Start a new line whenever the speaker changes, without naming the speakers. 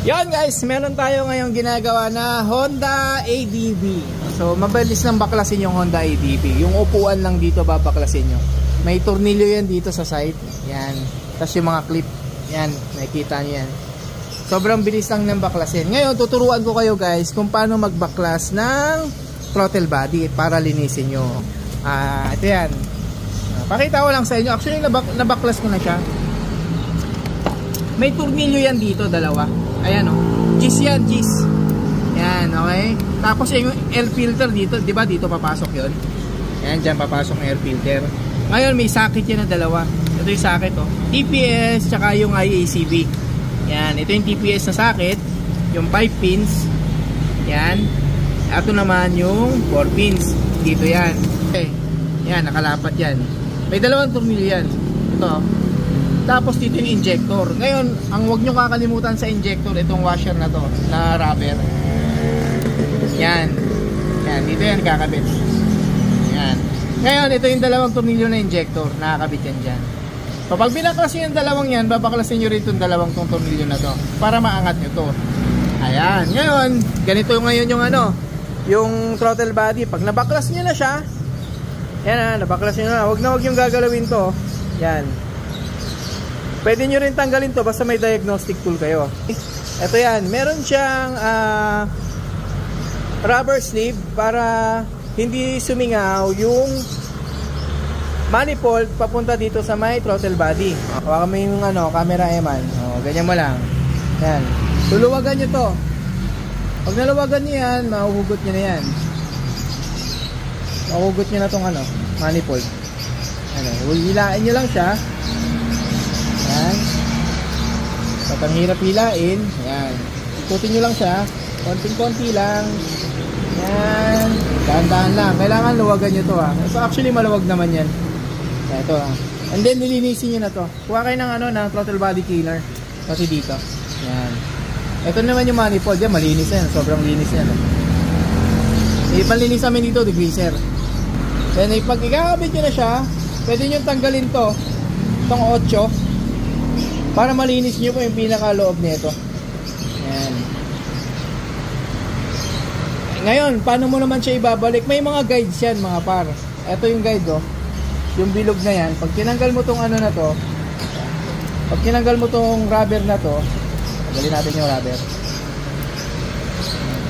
Yan guys, meron tayo ngayong ginagawa na Honda ADV. So mabilis lang baklasin yung Honda ADV. Yung upuan lang dito babaklasin nyo. May tornilyo yan dito sa side. Yan. Tapos yung mga clip. Yan, nakikita nyo yan. Sobrang bilis lang ng baklasin. Ngayon, tuturuan ko kayo guys kung paano magbaklas ng throttle body para linisin nyo. Ito yan. Pakita ko lang sa inyo. Actually, nabaklas ko na siya. May tornilyo yan dito, dalawa. Ayan o. Gis yan, gis. Yan, okay. Tapos yung air filter dito, di ba dito papasok yun? Yan, dyan papasok yung air filter. Ngayon, may socket yan na dalawa. Ito yung socket o. TPS, tsaka yung IACB. Yan, ito yung TPS na socket. Yung 5 pins. Yan. Ito naman yung 4 pins. Dito yan. Okay. Yan, nakalapat yan. May dalawang tornilyo yan. Ito. Tapos dito yung injector. Ngayon, ang huwag nyo kakalimutan sa injector, itong washer na to, na rubber. Yan. Yan, dito yan kakabit. Yan. Ngayon, ito yung dalawang tornilyo na injector. Nakakabit yan dyan. So, pag binaklas nyo yung dalawang yan, babaklasin nyo rin itong dalawang tornilyo na to para maangat nyo to. Ayan. Ngayon, ganito ngayon yung yung throttle body. Pag nabaklas nyo na siya, yan nabaklas nyo na. Huwag yung gagalawin to. Yan. Pwede nyo rin tanggalin to basta may diagnostic tool kayo. Ito yan. Meron siyang rubber sleeve para hindi sumingaw yung manifold papunta dito sa may throttle body. Hawakan mo yung camera eman. Ganyan mo lang. Yan. Luluwagan nyo to. Pag naluwagan nyo yan, mahuhugot nyo na yan. Mahuhugot nyo na tong manifold. Hilain nyo lang siya. Yan. Patang hirap hilain. Yan. Ikutin nyo lang siya. Konting-konti lang. Yan. Dahan-dahan lang. Kailangan luwagan nyo to ha. So actually maluwag naman yan. Ito ha. And then nilinisin nyo na to. Kuha kayo ng throttle body cleaner. Kasi dito. Yan. Ito naman yung manifold. Yan, malinis yan. Sobrang linis yan. Ipalinis namin dito, degreaser. Then pag ikakabit nyo na siya, pwede nyo tanggalin to. Itong 8. Para malinis nyo po yung pinakaloob nito. Yan. Ngayon, paano mo naman siya ibabalik? May mga guides yan mga par. Ito yung guide yung bilog na yan. Pag tinanggal mo tong na to, pag tinanggal mo tong rubber na to, tanggalin natin yung rubber.